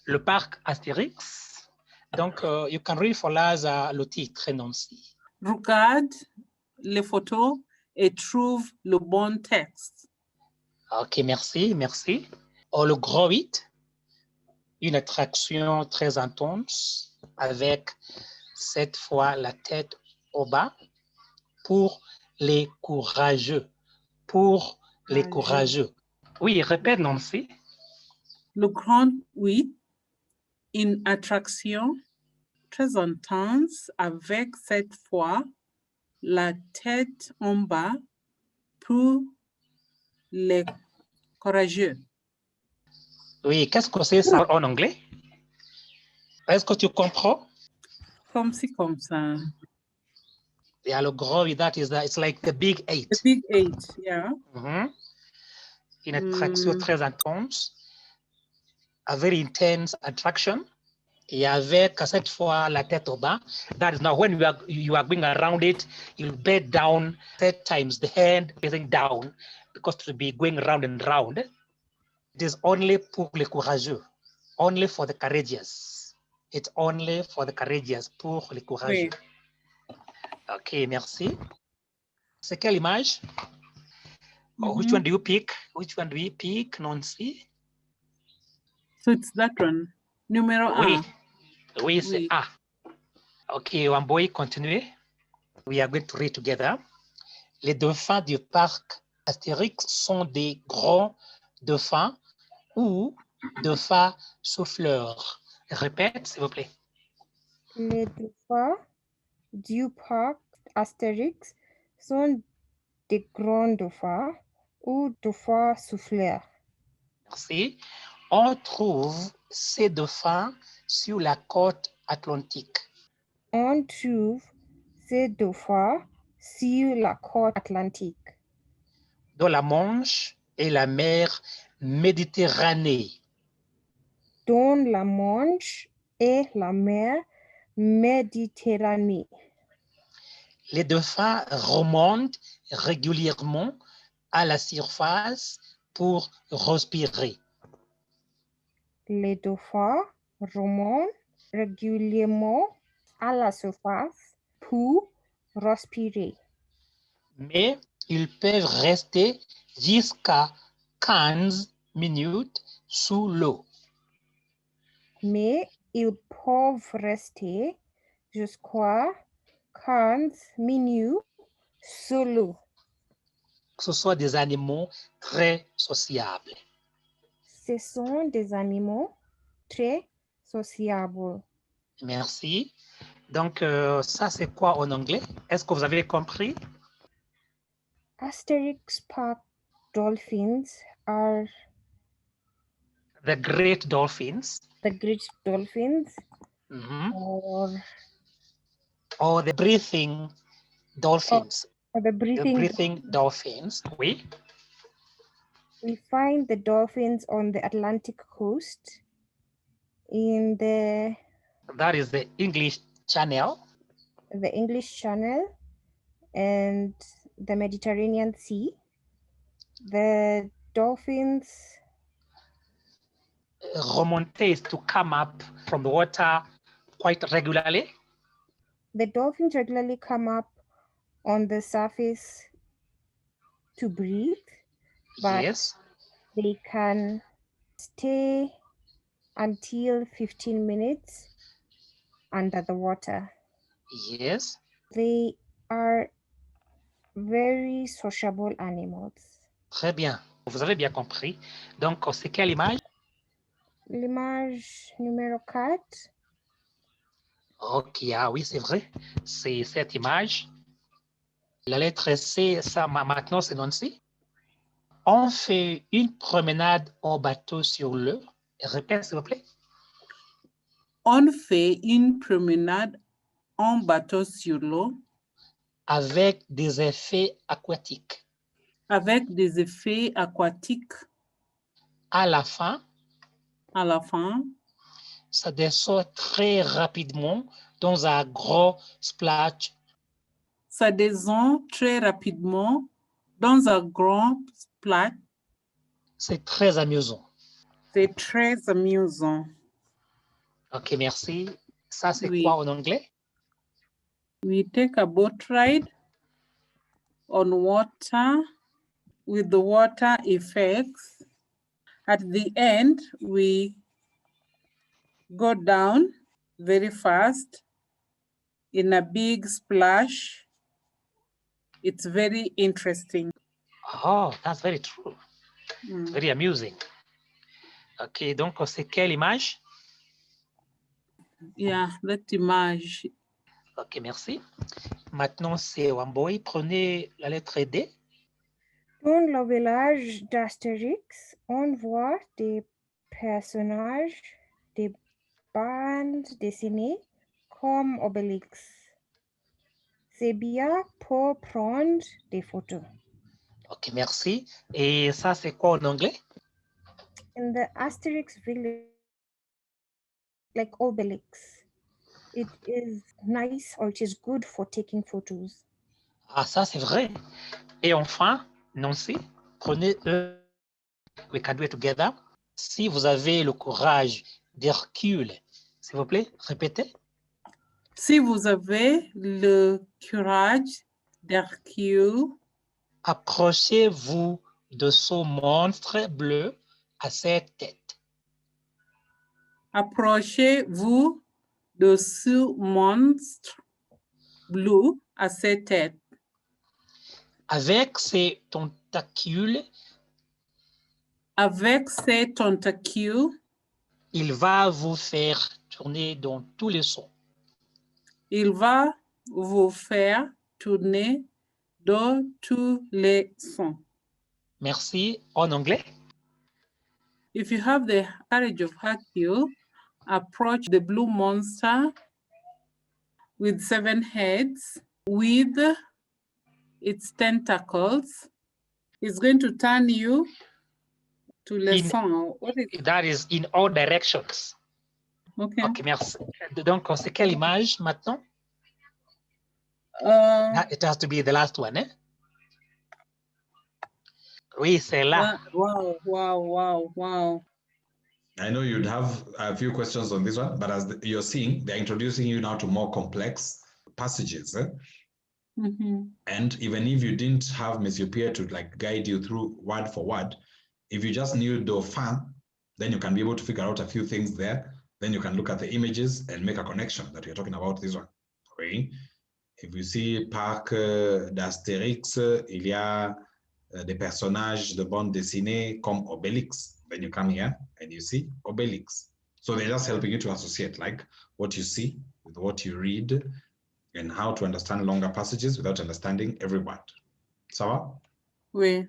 le parc Astérix. Donc, you can read for us le titre, Nancy. Regarde les photos et trouve le bon texte. Ok, merci, merci. Le Gros 8, une attraction très intense avec cette fois la tête au bas pour les courageux. Pour les courageux. Oui, répète, Nancy. Le Grand 8, une attraction très intense avec cette fois la tête en bas pour les courageux. Oui, qu'est-ce que c'est ça en anglais? Est-ce que tu comprends? Comme ça. Yeah, le Gros 8, it's like the Big 8. The Big 8, yeah. Une attraction très intense, a very intense attraction. Et avec cette fois la tête au bas, that is now when you are going around it, you'll bend down 3 times, the hand facing down, because to be going round and round. It is only pour les courageux, only for the courageous. It's only for the courageous, pour les courageux. Oui. Ok, merci. C'est quelle image? Which one do you pick? Which one do we pick, Nancy? So it's that one. Numéro Oui, 1. oui, c'est A. Ok, Wamboy, continuez. We are going to read together. Les dauphins du parc Astérix sont des grands dauphins ou dauphins souffleurs. Répète, s'il vous plaît. Les dauphins du parc Astérix sont des grands dauphins ou dauphins souffleurs. Merci. On trouve ces dauphins sur la côte atlantique. On trouve ces dauphins sur la côte atlantique. Dans la Manche et la mer Méditerranée. Dans la Manche et la mer Méditerranée. Les dauphins remontent régulièrement à la surface pour respirer. Les dauphins remontent régulièrement à la surface pour respirer. Mais ils peuvent rester jusqu'à 15 minutes sous l'eau. Mais ils peuvent rester jusqu'à 15 minutes sous l'eau. Ce sont des animaux très sociables. Ce sont des animaux très sociables. Merci. Donc, ça, c'est quoi en anglais? Est-ce que vous avez compris? Asterix Park dolphins are The great dolphins. the great dolphins or the breathing dolphins. or the breathing dolphins. Oui. We find the dolphins on the Atlantic coast in that is the English Channel. The English Channel and the Mediterranean Sea. The dolphins remonter is to come up from the water quite regularly. The dolphins regularly come up on the surface to breathe, but yes, they can stay until 15 minutes under the water. Yes. They are very sociable animals. Très bien. Vous avez bien compris. Donc, c'est quelle image? L'image numéro 4. Ok, ah oui, c'est vrai. C'est cette image. La lettre C, ça, maintenant, c'est Nancy. On fait une promenade en bateau sur l'eau. Répète, s'il vous plaît. On fait une promenade en bateau sur l'eau. Avec des effets aquatiques. Avec des effets aquatiques. À la fin. À la fin. Ça descend très rapidement dans un gros splash. Ça descend très rapidement dans un grand splash. C'est très amusant. C'est très amusant. Ok, merci. Ça, c'est Oui. quoi en anglais? We take a boat ride on water with the water effects. At the end, we go down very fast in a big splash. It's very interesting. Oh, that's very true. Mm. Very amusing. Ok, donc c'est quelle image? Yeah, that image. Ok, merci. Maintenant, c'est Wamboy. Prenez la lettre D. Dans le village d'Astérix, on voit des personnages des bandes dessinées comme Obélix. C'est bien pour prendre des photos. Ok, merci. Et ça, c'est quoi en anglais? In the Asterix village, like Obelix, it is nice or it is good for taking photos. Ah, ça, c'est vrai. Et enfin, Nancy, prenez E. We can do it together. Si vous avez le courage d'Hercule, s'il vous plaît, répétez. Si vous avez le courage d'Hercule, approchez-vous de ce monstre bleu à cette tête. approchez-vous de ce monstre bleu à ses têtes. Avec ses tentacules, Avec ses tentacules, il va vous faire tourner dans tous les sons. il va vous faire tourner dans tous les sons. Merci. En anglais? If you have the courage of Hercule, approach the blue monster with 7 heads, with its tentacles. It's going to turn you to le son. What is That is in all directions. Okay. Ok, merci. Donc, c'est quelle image maintenant? It has to be the last one, eh? Oui, c'est là. Wow. I know you'd have a few questions on this one, but as you're seeing, they're introducing you now to more complex passages. And even if you didn't have Monsieur Pierre to like guide you through word for word, if you just knew Dauphin, then you can be able to figure out a few things there. Then you can look at the images and make a connection that we're talking about this one. Okay? If you see Parc d'Astérix, il y a des personnages de bande dessinée comme Obélix. Then you come here and you see Obélix. So they're just helping you to associate like what you see with what you read and how to understand longer passages without understanding every word. Ça va? Oui.